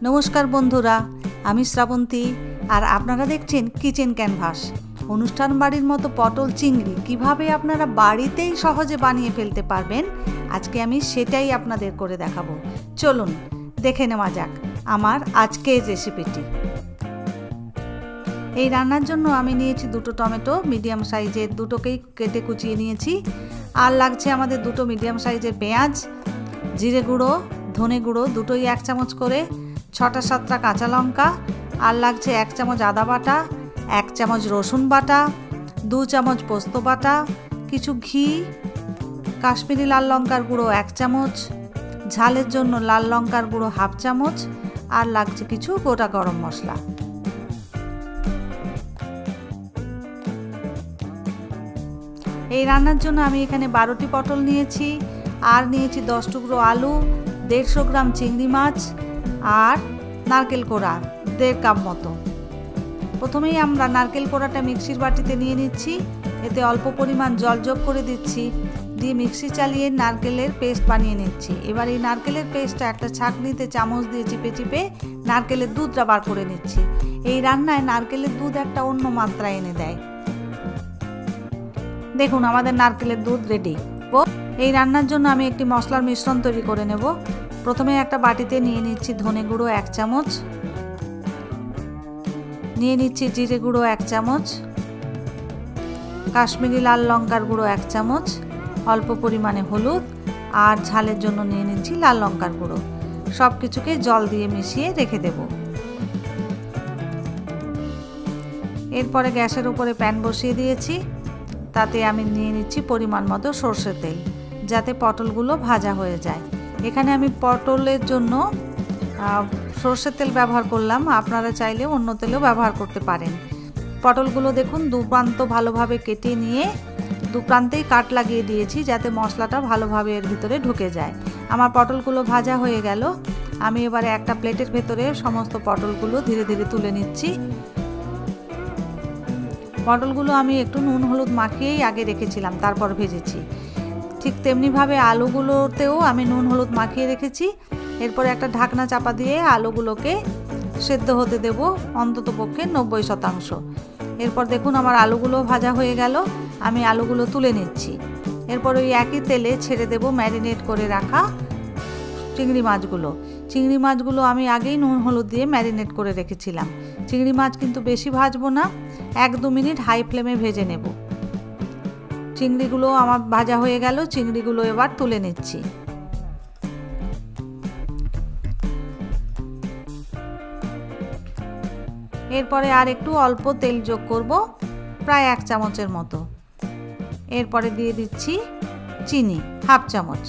नमस्कार बंधुरा आमी श्रावंती और आपनारा देखছেন किचेन कैनभास। अनुष्ठान बाड़ीर मतो पटल चिंगड़ी किभाबे आपनारा बाड़ीतेई सहजे बानिये फेलते पारबेन आजके आमी सेटाई आपनादेर करे देखाबो। चलुन देखे नेওয়া যাক आमार आजकेर रेसिपिटी। এই রান্নার জন্য আমি নিয়েছি দুটো টমেটো মিডিয়াম সাইজের, দুটোকেই কেটে কুচিয়ে নিয়েছি। আর লাগছে আমাদের দুটো মিডিয়াম সাইজের পেঁয়াজ, জিরে গুঁড়ো, ধনে গুঁড়ো দুটোই 1 চামচ করে, 6টা-7টা কাঁচা লঙ্কা, আর লাগছে 1 চামচ আদা বাটা, 1 চামচ রসুন বাটা, 2 চামচ পোস্ত বাটা, কিছু ঘি, কাশ্মীরি লাল লঙ্কার গুঁড়ো 1 চামচ, ঝালের জন্য লাল লঙ্কার গুঁড়ো 1/2 চামচ, আর লাগছে কিছু গোটা গরম মশলা। এই রান্নার জন্য আমি এখানে 12টি পটল নিয়েছি, আর নিয়েছি 10 টুকরো আলু, 150 গ্রাম চিংড়ি মাছ আর নারকেল কোড়া 1.5 কাপ মতো। প্রথমেই আমরা নারকেল কোড়াটা মিক্সির বাটিতে নিয়ে নিচ্ছি, এতে অল্প পরিমাণ জল যোগ করে দিচ্ছি, দিয়ে মিক্সি চালিয়ে নারকেলের পেস্ট বানিয়ে নিচ্ছি। এবার এই নারকেলের পেস্টটা একটা ছাঁকনিতে চামচ দিয়ে চিপে চিপে নারকেলের দুধটা বার করে নিচ্ছি। এই রান্নায় নারকেলের দুধ একটা অন্য মাত্রা এনে দেয়। দেখুন আমাদের নারকেলের দুধ রেডি। এই রান্নার জন্য আমি একটি মশলার মিশ্রণ তৈরি করে নেব। প্রথমে একটা বাটিতে নিয়ে নিচ্ছি ধনে গুঁড়ো 1 চামচ, নিয়ে নিচ্ছি জিরে গুঁড়ো 1 চামচ, কাশ্মীরি লাল লঙ্কার গুঁড়ো 1 চামচ, অল্প পরিমাণে হলুদ, আর ঝালের জন্য নিয়ে নিচ্ছি লাল লঙ্কার গুঁড়ো। সব কিছুকে জল দিয়ে মিশিয়ে রেখে দেব। এরপরে গ্যাসের উপরে প্যান বসিয়ে দিয়েছি, তাতে আমি নিয়ে নিচ্ছি পরিমাণ মতো সরষের তেল, যাতে পটলগুলো ভাজা হয়ে যায়। এখানে আমি পটলের জন্য সরষের তেল ব্যবহার করলাম, আপনারা চাইলে অন্য তেলও ব্যবহার করতে পারেন। পটলগুলো দেখুন দুপ্রান্ত ভালোভাবে কেটে নিয়ে দুপ্রান্তেই কাট লাগিয়ে দিয়েছি, যাতে মশলাটা ভালোভাবে এর ভিতরে ঢুকে যায়। আমার পটলগুলো ভাজা হয়ে গেল। আমি এবারে একটা প্লেটের ভেতরে সমস্ত পটলগুলো ধীরে ধীরে তুলে নিচ্ছি। পটলগুলো আমি একটু নুন হলুদ মাখিয়েই আগে রেখেছিলাম, তারপর ভেজেছি। ঠিক তেমনিভাবে আলুগুলোতেও আমি নুন হলুদ মাখিয়ে রেখেছি। এরপরে একটা ঢাকনা চাপা দিয়ে আলুগুলোকে সেদ্ধ হতে দেব অন্তত পক্ষে 90%। এরপর দেখুন আমার আলুগুলো ভাজা হয়ে গেল, আমি আলুগুলো তুলে নিচ্ছি। এরপর ওই একই তেলে ছেড়ে দেব ম্যারিনেট করে রাখা চিংড়ি মাছগুলো। চিংড়ি মাছগুলো আমি আগেই নুন হলুদ দিয়ে ম্যারিনেট করে রেখেছিলাম। চিংড়ি মাছ কিন্তু বেশি ভাজবো না, 1-2 মিনিট হাই ফ্লেমে ভেজে নেব। চিংড়িগুলো আমার ভাজা হয়ে গেল, চিংড়িগুলো এবার তুলে নিচ্ছি। এরপরে আর একটু অল্প তেল যোগ করব, প্রায় 1 চামচের মতো। এরপরে দিয়ে দিচ্ছি চিনি 1/2 চামচ।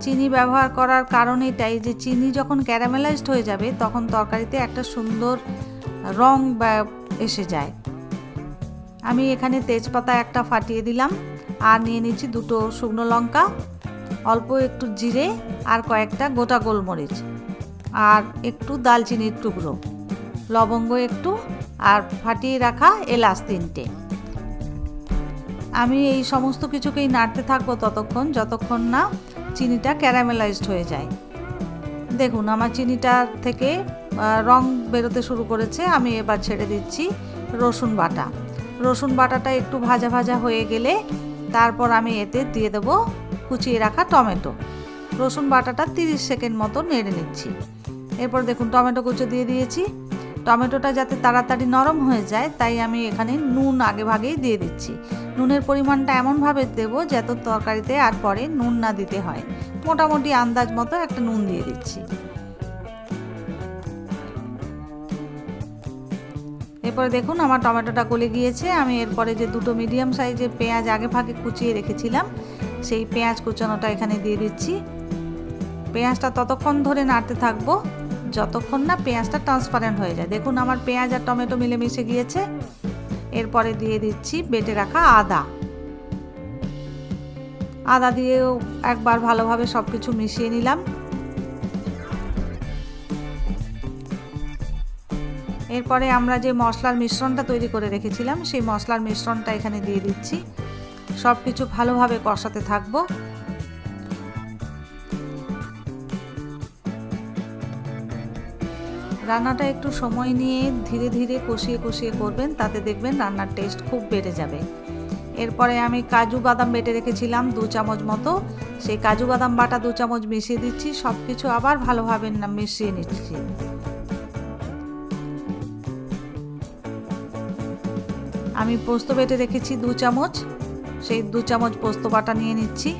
চিনি ব্যবহার করার কারণ এটাই যে চিনি যখন ক্যারামেলাইজড হয়ে যাবে তখন তরকারিতে একটা সুন্দর রং এসে যায়। আমি এখানে তেজপাতা একটা ফাটিয়ে দিলাম, আর নিয়ে নিচ্ছি 2টো শুকনো লঙ্কা, অল্প একটু জিরে, আর কয়েকটা গোটা গোলমরিচ, আর একটু দালচিনির টুকরো, লবঙ্গ একটু, আর ফাটিয়ে রাখা এলাচ 3টে। আমি এই সমস্ত কিছুকেই নাড়তে থাকবো ততক্ষণ যতক্ষণ না চিনিটা ক্যারামেলাইজড হয়ে যায়। দেখুন আমার চিনিটা থেকে রং বেরোতে শুরু করেছে। আমি এবার ছেড়ে দিচ্ছি রসুন বাটা। রসুন বাটাটা একটু ভাজা ভাজা হয়ে গেলে তারপর আমি এতে দিয়ে দেব কুচিয়ে রাখা টমেটো। রসুন বাটাটা 30 সেকেন্ড মতো নেড়ে নিচ্ছি। এরপর দেখুন টমেটো কুচো দিয়ে দিয়েছি। টমেটোটা যাতে তাড়াতাড়ি নরম হয়ে যায় তাই আমি এখানে নুন আগে ভাগেই দিয়ে দিচ্ছি। নুনের পরিমাণটা এমনভাবে দেবো যাতে তরকারিতে আর পরে নুন না দিতে হয়। মোটামুটি আন্দাজ মতো একটা নুন দিয়ে দিচ্ছি। এরপরে দেখুন আমার টমেটোটা গলে গিয়েছে। আমি এরপরে যে 2টো মিডিয়াম সাইজের পেঁয়াজ আগে ভাগে কুচিয়ে রেখেছিলাম সেই পেঁয়াজ কুচানোটা এখানে দিয়ে দিচ্ছি। পেঁয়াজটা ততক্ষণ ধরে নাড়তে থাকবো যতক্ষণ না পেঁয়াজটা ট্রান্সপারেন্ট হয়ে যায়। দেখুন আমার পেঁয়াজ আর টমেটো মিলেমিশে গিয়েছে। এরপরে দিয়ে দিচ্ছি বেটে রাখা আদা। আদা দিয়েও একবার ভালোভাবে সব কিছু মিশিয়ে নিলাম। এরপরে আমরা যে মশলার মিশ্রণটা তৈরি করে রেখেছিলাম সেই মশলার মিশ্রণটা এখানে দিয়ে দিচ্ছি। সব কিছু ভালোভাবে কষাতে থাকবো। রান্নাটা একটু সময় নিয়ে ধীরে ধীরে কষিয়ে কষিয়ে করবেন, তাতে দেখবেন রান্নার টেস্ট খুব বেড়ে যাবে। এরপরে আমি কাজু বাদাম বেটে রেখেছিলাম 2 চামচ মতো, সেই কাজু বাদাম বাটা 2 চামচ মিশিয়ে দিচ্ছি। সব কিছু আবার ভালোভাবে মিশিয়ে নিচ্ছি। আমি পোস্ত বেটে রেখেছি 2 চামচ, সেই 2 চামচ পোস্ত বাটা নিয়ে নিচ্ছি।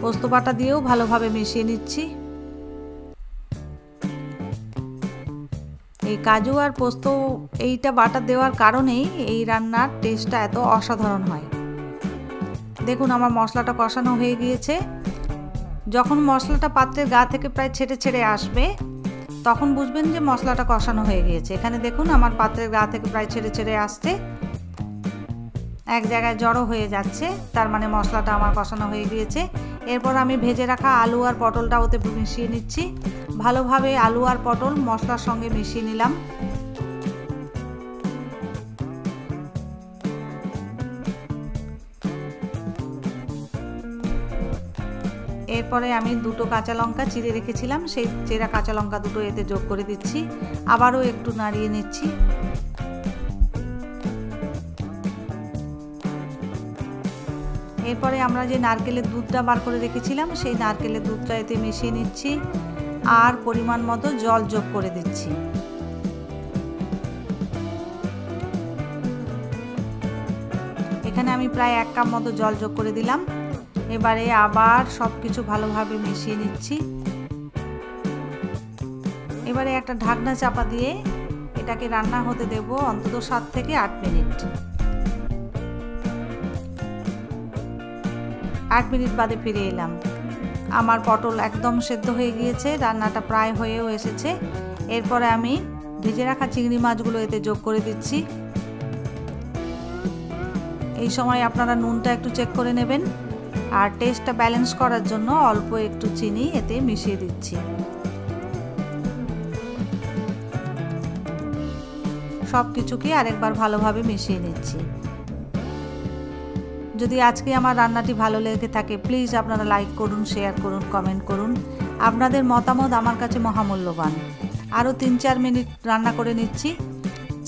পোস্ত বাটা দিয়েও ভালোভাবে মিশিয়ে নিচ্ছি। এই কাজু আর পোস্ত এইটা বাটা দেওয়ার কারণেই এই রান্নার টেস্টটা এত অসাধারণ হয়। দেখুন আমার মশলাটা কষানো হয়ে গিয়েছে। যখন মশলাটা পাত্রের গা থেকে প্রায় ছেড়ে ছেড়ে আসবে তখন বুঝবেন যে মশলাটা কষানো হয়ে গিয়েছে। এখানে দেখুন আমার পাত্রের গা থেকে প্রায় ছেড়ে ছেড়ে আসছে, এক জায়গায় জড়ো হয়ে যাচ্ছে, তার মানে মশলাটা আমার কষানো হয়ে গিয়েছে। এরপর আমি ভেজে রাখা আলু আর পটলটা ওতে মিশিয়ে নিচ্ছি। ভালোভাবে আলু আর পটল মশলার সঙ্গে মিশিয়ে নিলাম। এরপরে আমি 2টো কাঁচা লঙ্কা চিড়ে রেখেছিলাম, সেই চেরা কাঁচা লঙ্কা 2টো এতে যোগ করে দিচ্ছি। আবারও একটু নাড়িয়ে নিচ্ছি। এরপরে আমরা যে নারকেলের দুধটা বার করে রেখেছিলাম সেই নারকেলের দুধটা এতে মিশিয়ে নিচ্ছি আর পরিমাণ মতো জল যোগ করে দিচ্ছি। এখানে আমি প্রায় 1 কাপ মতো জল যোগ করে দিলাম। এবারে আবার সব কিছু ভালোভাবে মিশিয়ে নিচ্ছি। এবারে একটা ঢাকনা চাপা দিয়ে এটাকে রান্না হতে দেব অন্তত 7 থেকে 8 মিনিট। 8 মিনিট বাদে ফিরে এলাম। আমার পটল একদম সেদ্ধ হয়ে গিয়েছে, রান্নাটা প্রায় হয়েও এসেছে। এরপরে আমি ভেজে রাখা চিংড়ি মাছগুলো এতে যোগ করে দিচ্ছি। এই সময় আপনারা নুনটা একটু চেক করে নেবেন আর টেস্টটা ব্যালেন্স করার জন্য অল্প একটু চিনি এতে মিশিয়ে দিচ্ছি। সব কিছুকে আরেকবার ভালোভাবে মিশিয়ে নিচ্ছি। যদি আজকে আমার রান্নাটি ভালো লেগে থাকে প্লিজ আপনারা লাইক করুন, শেয়ার করুন, কমেন্ট করুন। আপনাদের মতামত আমার কাছে মহামূল্যবান। আরও 3-4 মিনিট রান্না করে নিচ্ছি।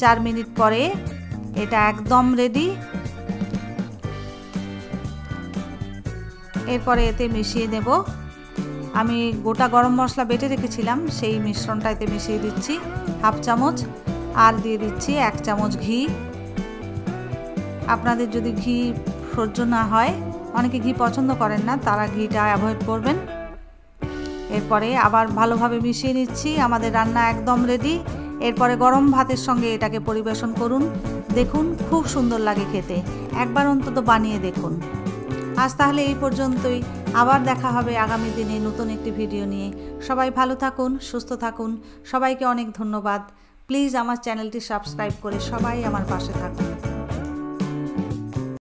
4 মিনিট পরে এটা একদম রেডি। এরপরে এতে মিশিয়ে দেব আমি গোটা গরম মশলা বেটে রেখেছিলাম, সেই মিশ্রণটা এতে মিশিয়ে দিচ্ছি 1/2 চামচ, আর দিয়ে দিচ্ছি 1 চামচ ঘি। আপনাদের যদি ঘি সহ্য না হয়, অনেকে ঘি পছন্দ করেন না, তারা ঘিটা অ্যাভয়েড করবেন। এরপরে আবার ভালোভাবে মিশিয়ে নিচ্ছি। আমাদের রান্না একদম রেডি। এরপরে গরম ভাতের সঙ্গে এটাকে পরিবেশন করুন। দেখুন খুব সুন্দর লাগে খেতে, একবার অন্তত বানিয়ে দেখুন। আজ তাহলে এই পর্যন্তই, আবার দেখা হবে আগামী দিনে নতুন একটি ভিডিও নিয়ে। সবাই ভালো থাকুন, সুস্থ থাকুন। সবাইকে অনেক ধন্যবাদ। প্লিজ আমার চ্যানেলটি সাবস্ক্রাইব করে সবাই আমার পাশে থাকুন।